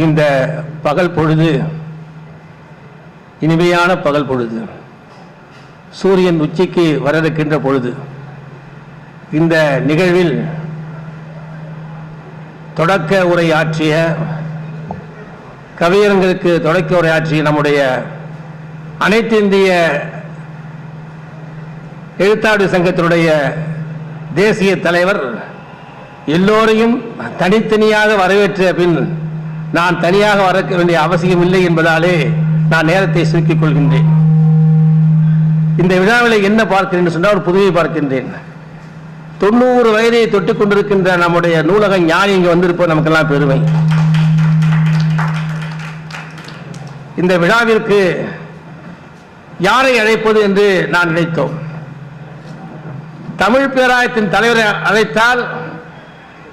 இந்த பகல் பொழுது இனிமையான பகல் பொழுது, சூரியன் உச்சிக்கு வர இருக்கின்ற பொழுது, இந்த நிகழ்வில் தொடக்க உரையாற்றிய கவியரங்களுக்கு தொடக்க உரையாற்றிய நம்முடைய அனைத்து இந்திய எழுத்தாளர் சங்கத்தினுடைய தேசிய தலைவர் எல்லோரையும் தனித்தனியாக வரவேற்ற பின் நான் தனியாக வர வேண்டிய அவசியம் இல்லை என்பதாலே நான் நேரத்தை சுருக்கிக் கொள்கின்றேன். இந்த விழாவில் என்ன பார்க்கிறேன் என்று சொன்னால் ஒரு புதுமையை பார்க்கின்றேன். 90 வயதை தொட்டுக் கொண்டிருக்கின்ற நம்முடைய நூலக ஞானி இங்கே வந்திருப்போம், நமக்கெல்லாம் பெருமை. இந்த விழாவிற்கு யாரை அழைப்பது என்று நான் நினைத்தோம். தமிழ் பேராயத்தின் தலைவரை அழைத்தால்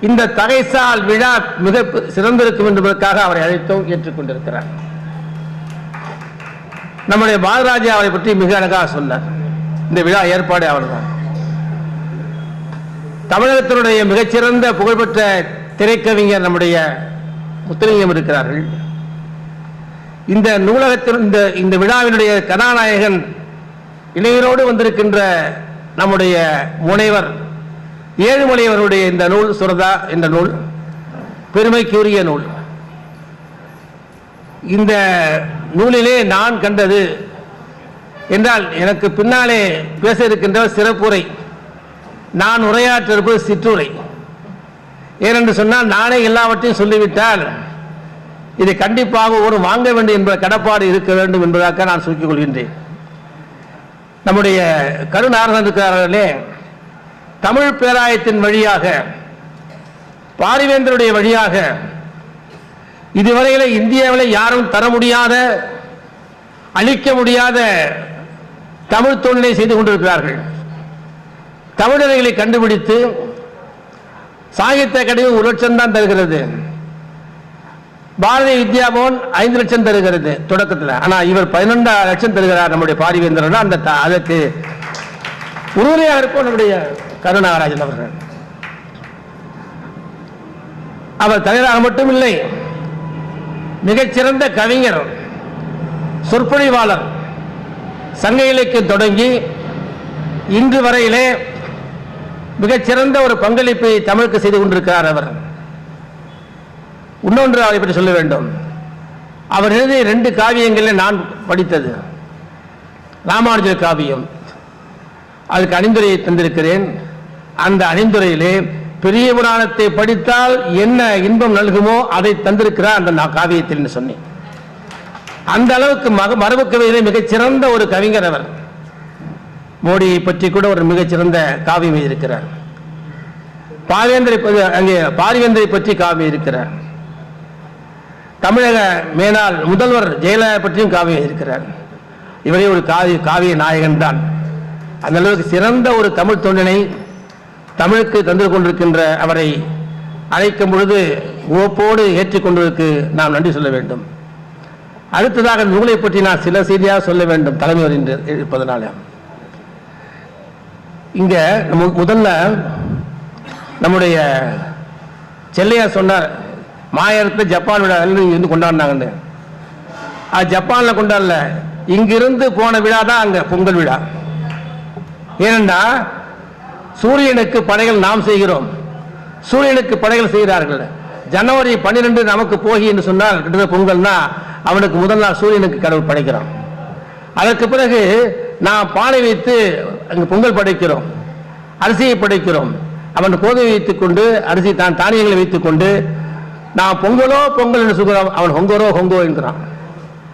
இந்த தகைசால் விழா மிக சிறந்திருக்கும் என்பதற்காக அவரை அழைத்தோம், ஏற்றுக்கொண்டிருக்கிறார். நம்முடைய பாரதிராஜா அவரை பற்றி மிக அழகாக சொன்னார். இந்த விழா ஏற்பாடு அவர்தான். தமிழகத்தினுடைய மிகச்சிறந்த புகழ்பெற்ற திரைக்கவிஞர் நம்முடைய முத்துலிங்கம் இருக்கிறார்கள். இந்த நூலகத்தின் இந்த விழாவினுடைய கதாநாயகன் இளைஞரோடு வந்திருக்கின்ற நம்முடைய முனைவர் ஏழுமலையவருடைய இந்த நூல் சுரதா என்ற நூல் பெருமைக்குரிய நூல். இந்த நூலிலே நான் கண்டது என்றால் எனக்கு பின்னாலே பேச இருக்கின்ற சிறப்புரை, நான் உரையாற்ற இருப்பது சிற்றுரை. ஏனென்று சொன்னால் நானே எல்லாவற்றையும் சொல்லிவிட்டால் இதை கண்டிப்பாக ஒரு வாங்க வேண்டும் என்ற கடப்பாடு இருக்க வேண்டும் என்பதாக நான் சுருக்கிக் கொள்கின்றேன். நம்முடைய கருநாரசன் இருக்கிறார்களே, தமிழ் பேராயத்தின் வழியாக பாரிவேந்தருடைய வழியாக இதுவரையில இந்தியாவில் யாரும் தர முடியாத அளிக்க முடியாத தமிழ் தொழிலை செய்து கொண்டிருக்கிறார்கள். தமிழர்களை கண்டுபிடித்து சாகித்ய அகாடமி 1 லட்சம் தான் தருகிறது. பாரதிய வித்யாபவன் 5 லட்சம் தருகிறது தொடக்கத்தில். ஆனால் இவர் 12 லட்சம் தருகிறார் நம்முடைய பாரிவேந்தர். அந்த அதற்கு உறுதுணையாக இருப்போம் நம்முடைய கருநாகராஜன் அவர்கள். அவர் தலைவராக மட்டும் இல்லை, மிகச்சிறந்த கவிஞர், சொற்பொழிவாளர், சங்க இலக்கியம் தொடங்கி இன்று வரையிலே மிகச்சிறந்த ஒரு பங்களிப்பை தமிழுக்கு செய்து கொண்டிருக்கிறார் அவர். இன்னொன்று அவரை பற்றி சொல்ல வேண்டும். அவர் எழுதிய 2 காவியங்களில் நான் படித்தது ராமானுஜர் காவியம். அதுக்கு அணிந்துரையை தந்திருக்கிறேன். அந்த அணிந்துரையிலே பெரிய புராணத்தை படித்தால் என்ன இன்பம் நல்குமோ அதை தந்திருக்கிறார் அந்த காவியத்தில் என்று சொன்னேன். அந்த அளவுக்கு மரபு கவிதையிலே மிகச்சிறந்த ஒரு கவிஞர் அவர். மோடியை பற்றி கூட ஒரு மிகச்சிறந்த காவியம் இருக்கிறார். பாரிவேந்தரை பற்றி காவியம் இருக்கிறார். தமிழக மேலாள் முதல்வர் ஜெயலலிதா பற்றியும் காவியம் இருக்கிறார். இவரே ஒரு காவிய நாயகன் தான். அந்த அளவுக்கு சிறந்த ஒரு தமிழ் தொண்டனை தமிழுக்கு தந்து கொண்டிருக்கின்ற அவரை அழைக்கும் பொழுது ஓப்போடு ஏற்றுக்கொண்டதற்கு நாம் நன்றி சொல்ல வேண்டும். அடுத்ததாக நூலை பற்றி நான் சில செய்தியாக சொல்ல வேண்டும் தலைவர் என்று இருப்பதனால. இங்க முதல்ல நம்முடைய செல்லையா சொன்னார், மாயத்தை ஜப்பான் விழா இருந்து கொண்டாடினாங்கன்னு. அது ஜப்பானில் கொண்டாடல, இங்கிருந்து போன விழா தான் அங்கே பொங்கல் விழா. ஏனென்றா சூரியனுக்கு படைகள் நாம் செய்கிறோம், சூரியனுக்கு படைகள் செய்கிறார்கள். ஜனவரி 12 நமக்கு போகி என்று சொன்னால் கிட்டத்தட்ட பொங்கல்னா அவனுக்கு முதல் நாள் சூரியனுக்கு கடவுள் படைக்கிறான். அதற்கு பிறகு நாம் பானை வைத்து அங்கு பொங்கல் படைக்கிறோம், அரிசியை படைக்கிறோம். அவன் கோதுமை வைத்துக் கொண்டு அரிசி தானியங்களை வைத்துக் கொண்டு நான் பொங்கலோ பொங்கல் என்று சொல்கிறோம், அவன் ஹொங்கரோ ஹொங்கோ என்கிறான்.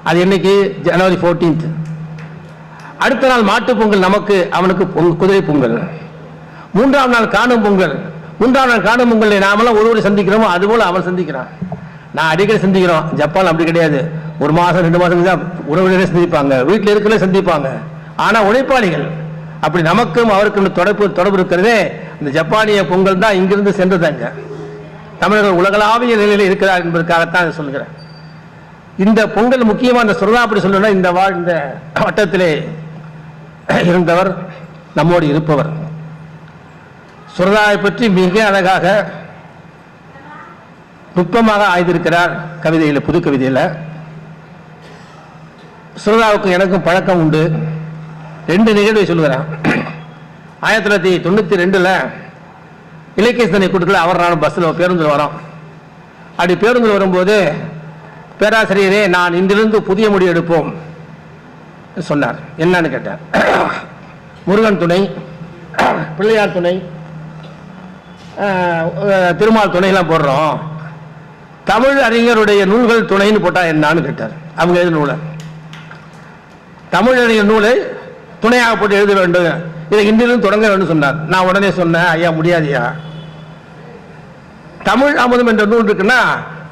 அது என்னைக்கு? ஜனவரி 14. அடுத்த நாள் மாட்டு பொங்கல் நமக்கு, அவனுக்கு குதிரை பொங்கல். 3ஆம் நாள் காணும் பொங்கல். 3ஆம் நாள் காணும் பொங்கலை நாமெல்லாம் ஒருவரை சந்திக்கிறோமோ அதுபோல அவன் சந்திக்கிறான். நான் அடிக்கடி சந்திக்கிறோம். ஜப்பான் அப்படி கிடையாது. 1 மாதம் 2 மாதம் தான் உறவினரே சந்திப்பாங்க, வீட்டில் இருக்கிறதே சந்திப்பாங்க. ஆனால் உழைப்பாளிகள் அப்படி நமக்கும் அவருக்கும் தொடர்பு இருக்கிறதே. இந்த ஜப்பானிய பொங்கல் தான் இங்கிருந்து சென்றதாங்க. தமிழர்கள் உலகளாவிய நிலையில் இருக்கிறார் என்பதற்காகத்தான் சொல்கிறேன். இந்த பொங்கல் முக்கியமாக இந்த சுரதா அப்படி சொல்லணும்னா இந்த வட்டத்திலே இருந்தவர் நம்மோடு இருப்பவர். சுரதாவை பற்றி மிக அழகாக நுட்பமாக ஆய்ந்திருக்கிறார் கவிதையில், புது கவிதையில். சுரதாவுக்கும் எனக்கும் பழக்கம் உண்டு. 2 நிகழ்வை சொல்லுகிறேன். 1992 இலக்கிய சிந்தனை கூட்டத்தில் அவர் நானும் பஸ்ஸில் பேருந்தில் வரோம். அப்படி பேருந்தில் வரும்போது, பேராசிரியரே நான் இன்றிலிருந்து புதிய முடிவு எடுப்போம் சொன்னார். என்னன்னு கேட்டார். முருகன் துணை, பிள்ளையார் துணை, திருமால் துணையெல்லாம் போடுறோம், தமிழ் அறிஞருடைய நூல்கள் துணைன்னு போட்டால் என்னான்னு கேட்டார். அவங்க எழுதின நூலை, தமிழ் அறிஞர் நூலை துணையாக போட்டு எழுத வேண்டும், இதை இன்றிலிருந்து தொடங்க வேண்டும் சொன்னார். நான் உடனே சொன்னேன், ஐயா முடியாதியா, தமிழ் அமுதம் என்ற நூல் இருக்குன்னா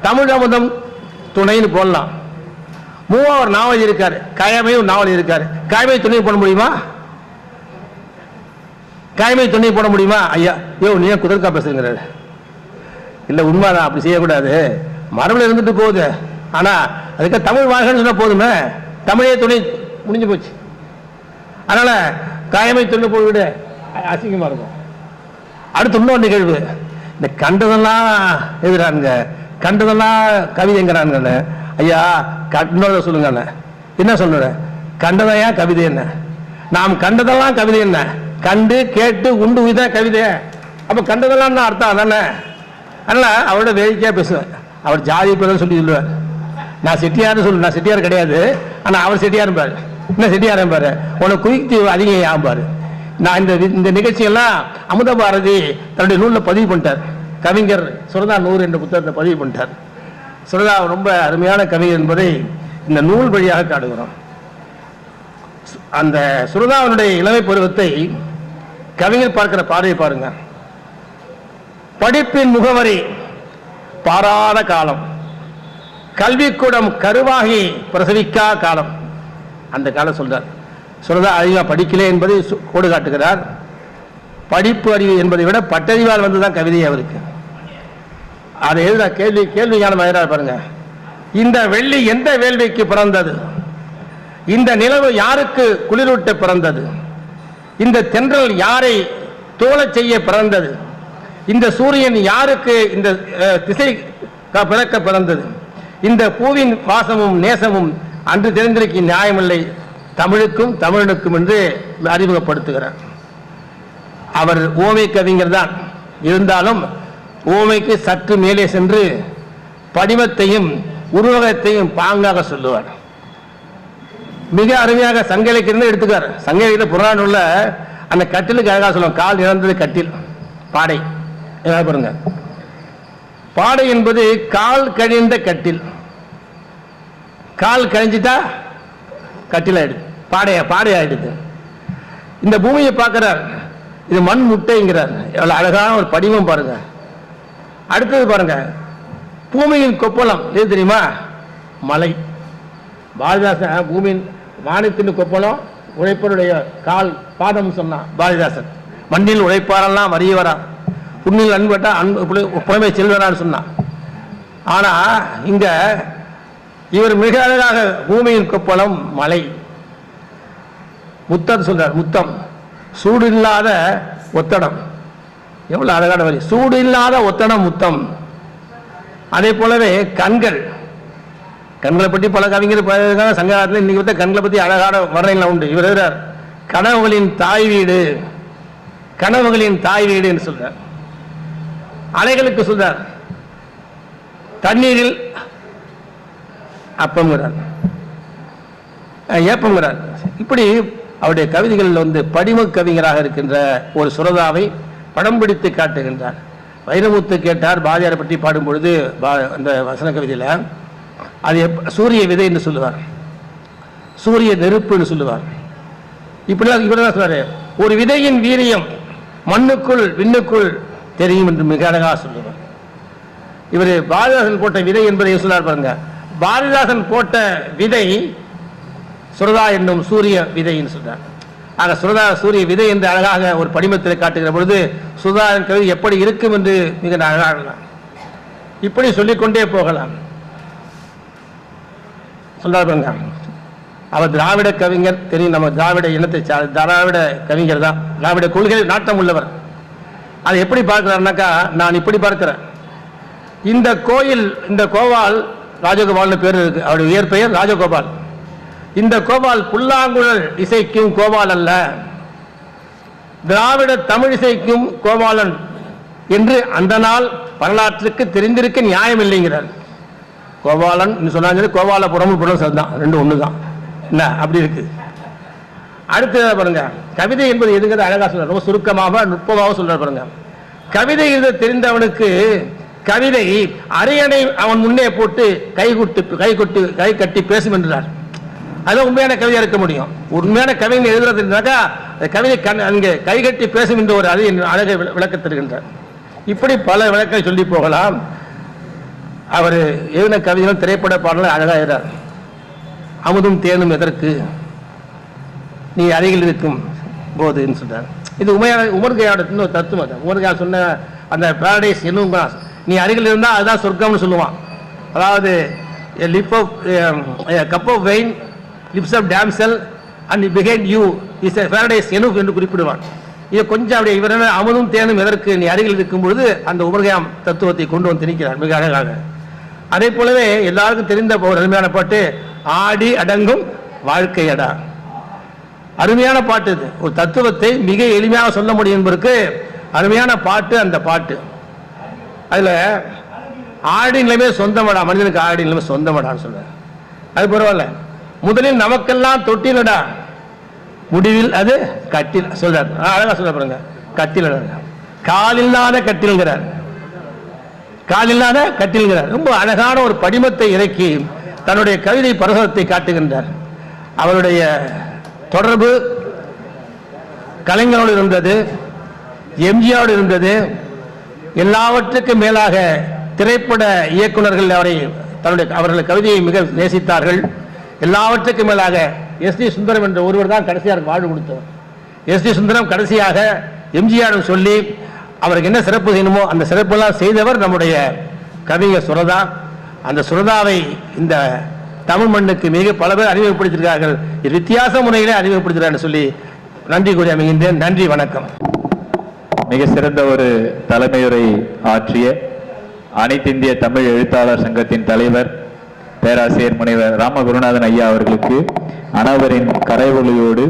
தமிழ் அமுதம் துணைன்னு போடலாம். மூவார் நாவல் இருக்காரு, கயமை நாவல் இருக்காரு, கயமை துணை போட முடியுமா? கயமை துணை போட முடியுமா? ஐயா யோ நீ குதர்க்கா பேசுங்கிறாரு. இல்லை உண்மைதான், அப்படி செய்யக்கூடாது, மரபில் இருந்துட்டு போகுது. ஆனால் அதுக்கு தமிழ் வாழ்கன்னு சொன்னால் போதுமே, தமிழே துணை முடிஞ்சு போச்சு. அதனால காயமை துணை போய்விடு, அசிங்கமாக இருக்கும். அடுத்து இன்னொரு நிகழ்வு, இந்த கண்டதெல்லாம் எழுதுறாங்க, கண்டதெல்லாம் கவிதைங்கிறாங்க. ஐயா இன்னொரு சொல்லுங்க, என்ன சொல்லுற, கண்டதையா கவிதை என்ன? நாம் கண்டதெல்லாம் கவிதை என்ன? கண்டு கேட்டு உண்டு உயிதான் கவிதை. அப்போ கண்டதெல்லாம் தான் அர்த்தம் தானே. அதனால அவரோட வேடிக்கையாக பேசுவேன். அவர் ஜாதி பேர் சொல்லி சொல்லுவார். நான் செட்டியார்னு சொல்லு, நான் செட்டியார் கிடையாது, ஆனால் அவர் செட்டியார் பாரு, என்ன செட்டியார் பாரு, உனக்கு குயிக்தி அதிகம் ஆகும்பாரு. நான் இந்த நிகழ்ச்சியெல்லாம் அமுத பாரதி தன்னுடைய நூலில் பதிவு பண்ணிட்டார். கவிஞர் சுரதா 100 என்ற புத்தகத்தை பதிவு பண்ணிட்டார். சுரதா ரொம்ப அருமையான கவிஞர் என்பதை இந்த நூல் வழியாக காட்டுகிறோம். அந்த சுரதாவினுடைய இளமை பருவத்தை கவிஞர் பார்க்கிற பார்வையை பாருங்க. படிப்பின் முகவரி பாராத காலம், கல்விக்கூடம் கருவாகி பிரசவிக்கா காலம், அந்த காலம் சொல்றார். சுரதா அதிகமாக படிக்கலே என்பதை கோடு காட்டுகிறார். படிப்பு அறிவு என்பதை விட பட்டறிவால் வந்துதான் கவிதை அவருக்கு. அதை எழுத கேள்வி ஞானம் எழுதுறாரு பாருங்க. இந்த வெள்ளி எந்த வேள்விக்கு பிறந்தது? இந்த நிலவு யாருக்கு குளிரூட்ட பிறந்தது? இந்த தென்றல் யாரை தோழச் செய்ய பிறந்தது? இந்த சூரியன் யாருக்கு இந்த திசை பிறக்க பிறந்தது? இந்த பூவின் வாசமும் நேசமும் அன்று தெரிந்திருக்க நியாயமில்லை, தமிழுக்கும் தமிழனுக்கும் என்று அறிமுகப்படுத்துகிறார். அவர் ஓமை கவிஞர் தான், இருந்தாலும் ஓமைக்கு சற்று மேலே சென்று படிமத்தையும் உருவகத்தையும் பாங்காக சொல்லுவார். மிக அருமையாக சங்க இலக்கியம் எடுத்துக்கார். சங்க இலக்கிய புராண உள்ள அந்த கட்டிலுக்கு அழகாக சொல்லுவாங்க. கால் இழந்தது கட்டில், பாடை பாருங்க. பாடை என்பது கால் கழிந்த கட்டில், கால் கழிஞ்சிட்டா கட்டில் ஆயிடுது, பாடை ஆயிடுது. இந்த பூமியை பார்க்கிறார், இது மண் முட்டைங்கிறார். எவ்வளவு அழகான ஒரு படிமம் பாருங்க. அடுத்தது பாருங்க, பூமியின் கொப்பளம் எது தெரியுமா? மலை. பாரதிதாசன் பூமியின் வானத்தின் கொப்பளம் உழைப்பருடைய கால் பாதம் சொன்னான் பாரதிதாசன். மண்ணில் உழைப்பாரெல்லாம் வறியவரா, புண்ணில் அன்பட்டா புலமை செல்வரான்னு சொன்னான். ஆனா இங்க இவர் மிக அழகாக பூமியின் கொப்பளம் மலை. முத்தம் சொல்றார், முத்தம் சூடு இல்லாத ஒத்தடம். எவ்வளவு அழகான வரி, சூடு இல்லாத ஒத்தடம் முத்தம். அதே போலவே கண்கள், கண்களை பற்றி பல கவிஞர் சங்ககாலத்தில் இன்னைக்கு வந்து கண்களை பற்றி அழகான வர்ணனைகள் உண்டு. இவர் எழுதுறார், கனவுகளின் தாய் வீடு, கனவுகளின் தாய் வீடு என்று சொல்றார். அலைகளுக்கு சொல்றார், தண்ணீரில் அப்பம்ங்கிறார், ஏப்பம்ங்கிறார். இப்படி அவருடைய கவிதைகளில் வந்து படிம கவிஞராக இருக்கின்ற ஒரு சுரதாவை படம் பிடித்து காட்டுகின்றார். வைரமுத்து கேட்டார் பாரதியாரை பற்றி பாடும் பொழுது அந்த வசன கவிதையில், அது சூரிய விதை என்று சொல்லுவார், சூரிய நெருப்புன்னு சொல்லுவார். இப்படிலாம் இப்படிதான் சொல்றாரு. ஒரு விதையின் வீரியம் மண்ணுக்குள் விண்ணுக்குள் தெரியும் என்று மிக அழகாக சொல்லுவார். இவர் பாரதிதாசன் போட்ட விதை என்பதை சொன்னார் பாருங்க. பாரதிதாசன் போட்ட விதை சுரதா என்னும் சூரிய விதைன்னு சொல்றார். ஆக சுரதா சூரிய விதை என்று அழகாக ஒரு படிமத்தில் காட்டுகிற பொழுது சுரதாவின் கவிதை எப்படி இருக்கும் என்று மிக அழகாக இப்படி சொல்லிக்கொண்டே போகலாம். சொல்றார் பாருங்க, அவர் திராவிட கவிஞர் தெரியும், நம்ம திராவிட இனத்தை திராவிட கவிஞர் தான், திராவிட கொள்கை நாட்டம் உள்ளவர். அதை எப்படி பார்க்கிறார்னாக்கா, நான் இப்படி பார்க்கிறேன், இந்த கோயில், இந்த கோபால் ராஜகோபால்னு பேர் இருக்கு, அவருடைய இயற்பெயர் ராஜகோபால். இந்த கோபால் புல்லாங்குழல் இசைக்கும் கோபால் அல்ல, திராவிட தமிழ் இசைக்கும் கோபாலன் என்று அந்த நாள் வரலாற்றுக்கு தெரிந்திருக்க நியாயம் இல்லைங்கிறார். கோபாலன் சொன்னாங்க, கோபாலபுரம் புறம் தான், ரெண்டு ஒன்று தான். என்ன அப்படி இருக்கு. அடுத்து பாருங்க, கவிதை என்பது எதுங்கிறது அழகா சொல்ற, ரொம்ப சுருக்கமாக நுட்பமாக சொல்ற பாருங்க. கவிதை எழுத தெரிந்தவனுக்கு கவிதை அரியணை அவன் முன்னே போட்டு கை கட்டி பேசும் என்றார். அது உண்மையான கவிதையா இருக்க முடியும். உண்மையான கவிதை எழுதுறது இருந்தாக்கா கவிதை அங்கே கை கட்டி பேசும் என்று ஒரு அழகை விளக்க தருகின்றார். இப்படி பல விளக்கை சொல்லி போகலாம். அவர் எழுதின கவிதைகளும் திரைப்பட பாடலும் அழகா எழுதார். அமுதும் தேனும் எதற்கு நீ அருகில் இருக்கும் போதுன்னு சொல்றார். இது உமர்கையோட இன்னொரு தத்துவம். உமர்கையா சொன்ன அந்த பாரடைஸ் என்னும் நீ அருகில் இருந்தால் அதுதான் சொர்க்கம்னு சொல்லுவான். அதாவது cup of wine lips of damsel and behind you is a paradise enough என்று குறிப்பிடுவான். இதை கொஞ்சம் அப்படியே இவர் அமுதும் தேனும் எதற்கு நீ அருகில் இருக்கும் பொழுது அந்த உமர்கையாம் தத்துவத்தை கொண்டு வந்து திணிக்கிறார் மிக அழகாக. அதே போலவே எல்லாருக்கும் தெரிந்த ஒரு அருமையான பாட்டு, ஆடி அடங்கும் வாழ்க்கையடா. அருமையான பாட்டு. இது ஒரு தத்துவத்தை மிக எளிமையாக சொல்ல முடியும் என்பதற்கு அருமையான பாட்டு. அந்த பாட்டு அதுல ஆடி நிலைமை சொந்தமடா, மனிதனுக்கு ஆடி நிலைமை சொந்தமடான்னு சொல்ற. அது பரவாயில்ல. முதலில் நமக்கெல்லாம் தொட்டிலடா, முடிவில் அது கட்டில் சொல்றார். அழகா சொல்ல பாருங்க, கட்டில் காலில்லாத கட்டில்கிறார், காலில்லாத கட்டில்கிறார். ரொம்ப அழகான ஒரு படிமத்தை இறக்கி தன்னுடைய கவிதை பரசத்தை காட்டுகின்றார். அவருடைய தொடர்பு கலைஞரோடு இருந்தது, எம்ஜிஆரோடு இருந்தது. எல்லாவற்றுக்கும் மேலாக திரைப்பட இயக்குநர்கள் அவர்கள் கவிதையை மிக நேசித்தார்கள். எல்லாவற்றுக்கும் மேலாக எஸ்.டி. சுந்தரம் என்ற ஒருவர் தான் கடைசியாக வாழ்வு கொடுத்தவர். எஸ்.டி. சுந்தரம் கடைசியாக எம்ஜிஆர் சொல்லி அவருக்கு என்ன சிறப்பு செய்யணுமோ அந்த சிறப்பெல்லாம் செய்தவர் நம்முடைய கவிஞர் சுரதா. அந்த சுரதாவை இந்த தமிழ் மண்ணுக்கு மிக பல பேர் அறிமுகப்படுத்தியிருக்கிறார்கள். வித்தியாச முறையிலே அறிமுகப்படுத்துகிறார் சொல்லி நன்றி கூறி அமைகின்றேன். நன்றி, வணக்கம். மிக சிறந்த ஒரு தலைமையுரை ஆற்றிய அனைத்து இந்திய தமிழ் எழுத்தாளர் சங்கத்தின் தலைவர் பேராசிரியர் முனைவர் ராமகுருநாதன் ஐயா அவர்களுக்கு அனைவரின் கரைவொலியோடு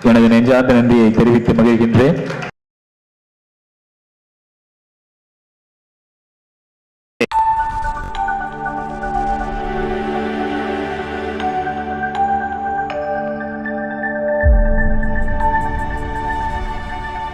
எனது நெஞ்சார்ந்த நன்றியை தெரிவித்து மகிழ்கின்றேன்.